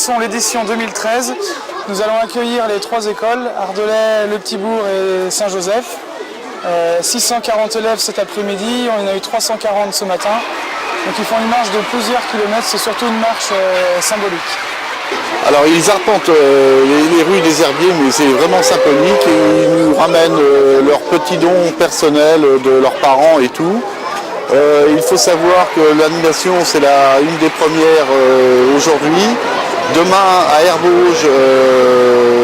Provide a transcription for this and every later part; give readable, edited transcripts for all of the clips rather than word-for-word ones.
sont l'édition 2013. Nous allons accueillir les 3 écoles, Ardelais, Le Petit-Bourg et Saint-Joseph. 640 élèves cet après-midi, on en a eu 340 ce matin. Donc ils font une marche de plusieurs kilomètres, c'est surtout une marche symbolique. Alors ils arpentent les rues des Herbiers, mais c'est vraiment symbolique. Et ils nous ramènent leurs petits dons personnels de leurs parents et tout. Il faut savoir que l'animation c'est une des premières aujourd'hui. Demain à Herbauges,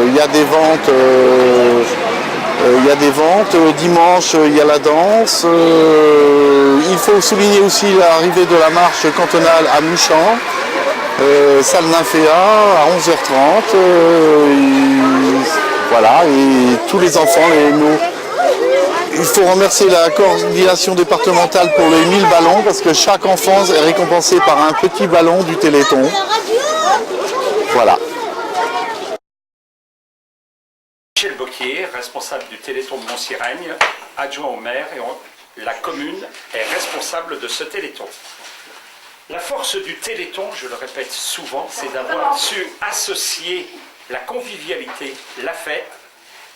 il y a des ventes. Dimanche il y a la danse. Il faut souligner aussi l'arrivée de la marche cantonale à Mouchamp, salle Nymphéa à 11h30. Voilà, et tous les enfants, il faut remercier la coordination départementale pour les 1000 ballons parce que chaque enfant est récompensé par un petit ballon du Téléthon. Voilà. Michel Bocquier, responsable du Téléthon de Montsirègne, adjoint au maire, et la commune est responsable de ce Téléthon. La force du Téléthon, je le répète souvent, c'est d'avoir su associer la convivialité, la fête,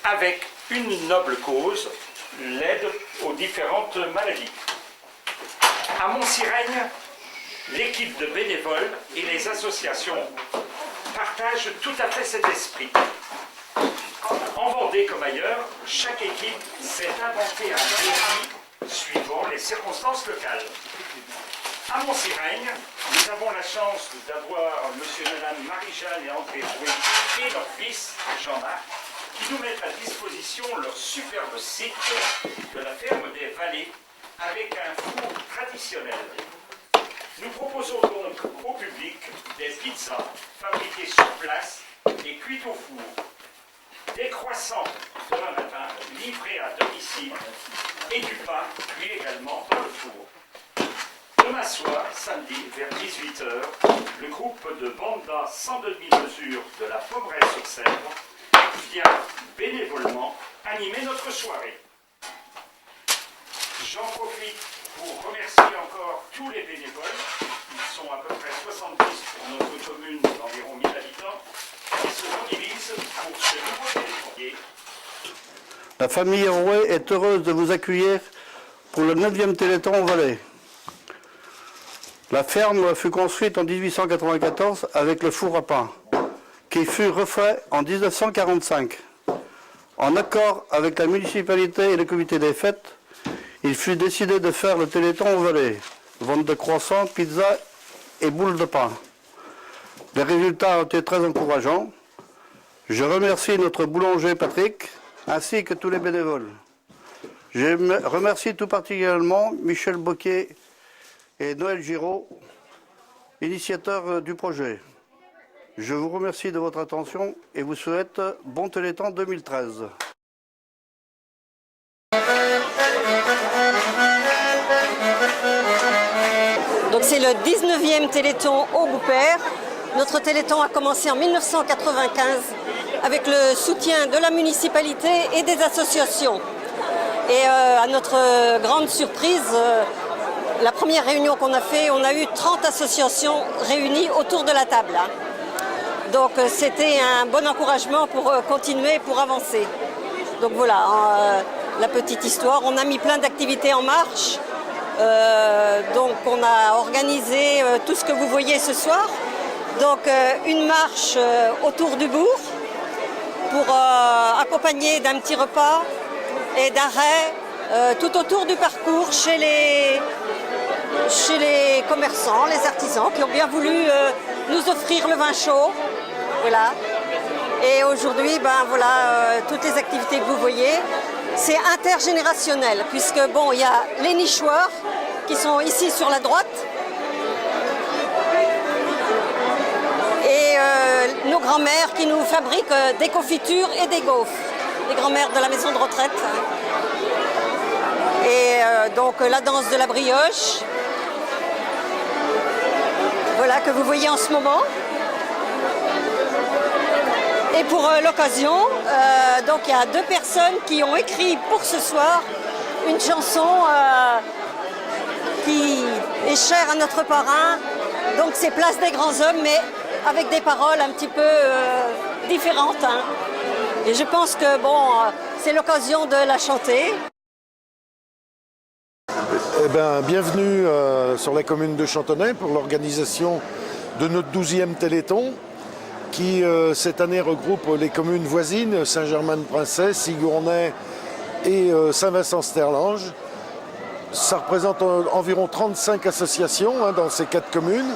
avec une noble cause, l'aide aux différentes maladies. À Montsirègne, l'équipe de bénévoles et les associations partagent tout à fait cet esprit. En Vendée comme ailleurs, chaque équipe s'est inventé un défi suivant les circonstances locales. À Montsirègne, nous avons la chance d'avoir M. et Mme Marie-Jeanne et André Brouy et leur fils Jean-Marc qui nous mettent à disposition leur superbe site de la ferme des Vallées avec un four traditionnel. Nous proposons donc au public des pizzas fabriquées sur place et cuites au four. Des croissants demain matin livrés à domicile et du pain cuit également dans le four. Demain soir, samedi, vers 18h, le groupe de Banda sans demi-mesure de la Pomerelle-sur-Sèvre vient bénévolement animer notre soirée. J'en profite pour remercier encore tous les bénévoles. Ils sont à peu près 70 pour notre commune d'environ 1000 habitants. Qui se mobilisent pour ce nouveau téléphonier. La famille Rouet est heureuse de vous accueillir pour le 9e Téléthon au Valais. La ferme fut construite en 1894 avec le four à pain, qui fut refait en 1945. En accord avec la municipalité et le comité des fêtes, il fut décidé de faire le Téléthon au Valais, vente de croissants, pizzas et boules de pain. Les résultats ont été très encourageants. Je remercie notre boulanger Patrick, ainsi que tous les bénévoles. Je remercie tout particulièrement Michel Bocquier et Noël Giraud, initiateurs du projet. Je vous remercie de votre attention et vous souhaite bon Téléthon 2013. Donc c'est le 19e Téléthon au Boupère. Notre Téléthon a commencé en 1995 avec le soutien de la municipalité et des associations. Et à notre grande surprise, la première réunion qu'on a fait, on a eu 30 associations réunies autour de la table. Donc c'était un bon encouragement pour continuer, pour avancer. Donc voilà, la petite histoire. On a mis plein d'activités en marche. Donc on a organisé tout ce que vous voyez ce soir. Donc une marche autour du bourg pour accompagner d'un petit repas et d'arrêt tout autour du parcours chez les commerçants, les artisans qui ont bien voulu nous offrir le vin chaud. Voilà. Et aujourd'hui, ben voilà, toutes les activités que vous voyez, c'est intergénérationnel puisque bon, il y a les nichoirs qui sont ici sur la droite. Et nos grands-mères qui nous fabriquent des confitures et des gaufres. Les grands-mères de la maison de retraite. Et donc la danse de la brioche. Voilà, que vous voyez en ce moment. Et pour l'occasion, donc il y a 2 personnes qui ont écrit pour ce soir une chanson qui est chère à notre parrain. Donc c'est Place des grands hommes, mais avec des paroles un petit peu différentes, hein. Et je pense que bon, c'est l'occasion de la chanter. Eh bien, bienvenue sur la commune de Chantonnay pour l'organisation de notre 12e Téléthon qui cette année regroupe les communes voisines, Saint-Germain-de-Princesse, Sigournay et Saint-Vincent-Sterlange. Ça représente environ 35 associations dans ces 4 communes,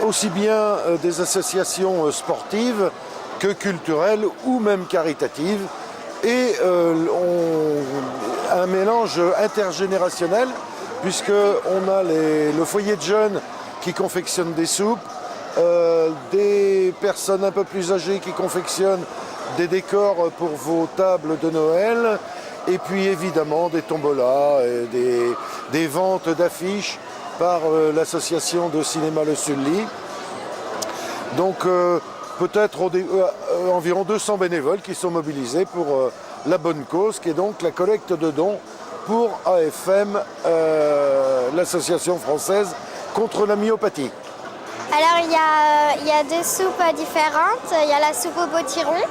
aussi bien des associations sportives que culturelles ou même caritatives. Et un mélange intergénérationnel puisqu'on a le foyer de jeunes qui confectionne des soupes, des personnes un peu plus âgées qui confectionnent des décors pour vos tables de Noël et puis évidemment des tombolas, et des ventes d'affiches par l'association de cinéma Le Sully. Donc peut-être environ 200 bénévoles qui sont mobilisés pour la bonne cause, qui est donc la collecte de dons pour AFM, l'association française contre la myopathie. Alors il y a 2 soupes différentes. Il y a la soupe au potiron,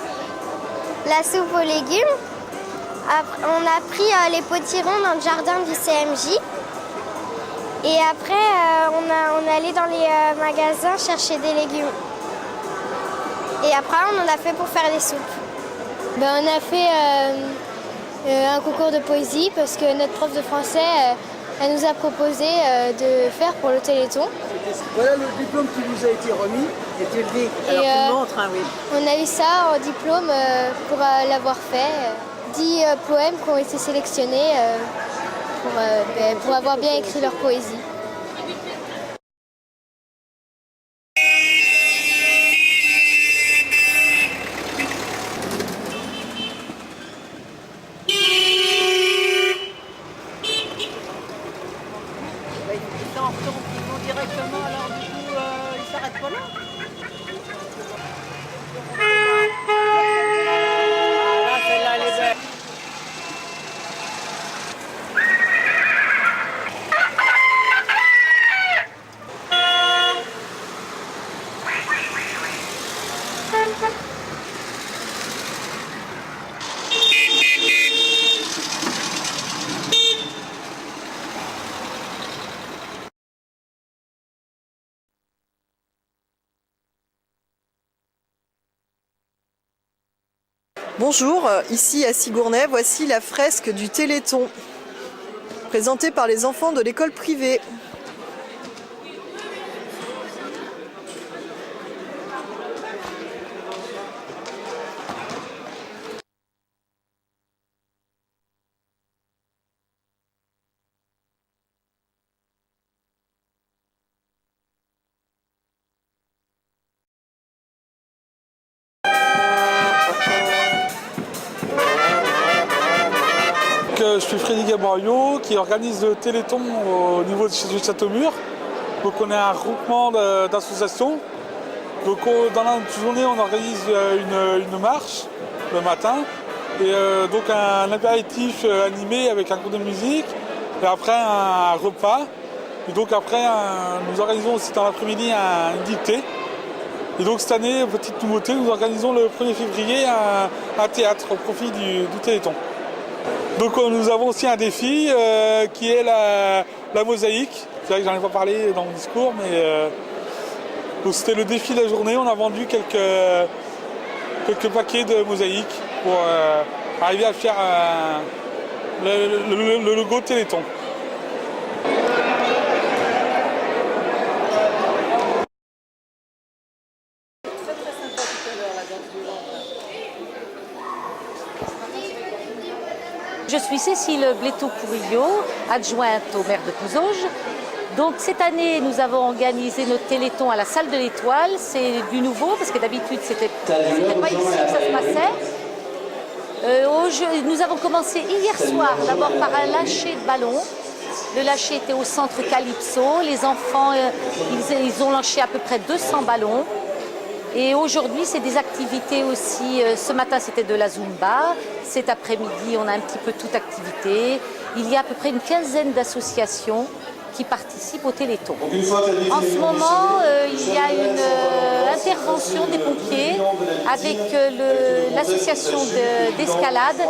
la soupe aux légumes. Après, on a pris les potirons dans le jardin du CMJ. Et après, on est allé dans les magasins chercher des légumes. Et après, on en a fait pour faire des soupes. On a fait un concours de poésie parce que notre prof de français, elle nous a proposé de faire pour le Téléthon. Voilà le diplôme qui vous a été remis. Et tu le dis. Alors tu le montres, hein, oui. On a eu ça en diplôme pour l'avoir fait. 10 poèmes qui ont été sélectionnés pour avoir bien écrit leur poésie. Ils vont directement, alors du coup, ils s'arrêtent pas là. Ah, là, celle-là, elle est belle. Bonjour, ici à Sigournay, voici la fresque du Téléthon, présentée par les enfants de l'école privée. Je suis Frédéric Gabriot qui organise le Téléthon au niveau du Châteaumur. Donc on est un regroupement d'associations. Donc dans la journée on organise une marche le matin et donc un apéritif animé avec un cours de musique et après un repas. Et donc après nous organisons aussi dans l'après-midi une dictée. Et donc cette année, petite nouveauté, nous organisons le 1er février un théâtre au profit du Téléthon. Donc nous avons aussi un défi qui est la mosaïque. C'est vrai que j'en ai pas parlé dans mon discours, mais donc c'était le défi de la journée. On a vendu quelques paquets de mosaïques pour arriver à faire le logo Téléthon. Je suis Cécile Bléto-Pourillo, adjointe au maire de Couzauges. Donc cette année, nous avons organisé notre Téléthon à la salle de l'Étoile. C'est du nouveau parce que d'habitude, c'était pas ici que ça se passait. Nous avons commencé hier soir d'abord par un lâcher de ballon. Le lâcher était au centre Calypso. Les enfants, ils ont lâché à peu près 200 ballons. Et aujourd'hui, c'est des activités aussi. Ce matin, c'était de la Zumba. Cet après-midi, on a un petit peu toute activité. Il y a à peu près une quinzaine d'associations qui participent au Téléthon. En ce moment, il y a une intervention des pompiers avec l'association d'escalade.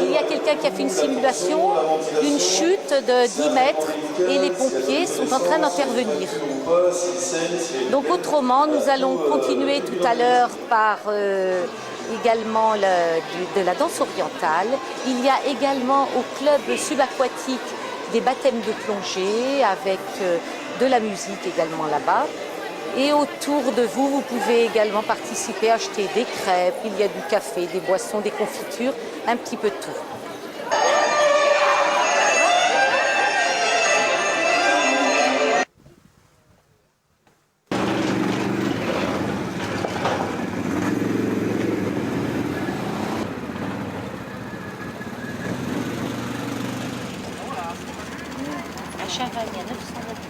Il y a quelqu'un qui a fait une simulation d'une chute de 10 mètres et les pompiers sont en train d'intervenir. Donc autrement, nous allons continuer tout à l'heure par également de la danse orientale. Il y a également au club subaquatique des baptêmes de plongée avec de la musique également là-bas. Et autour de vous, vous pouvez également participer, acheter des crêpes, il y a du café, des boissons, des confitures, un petit peu de tout. À Chaval, il y a 900 voitures.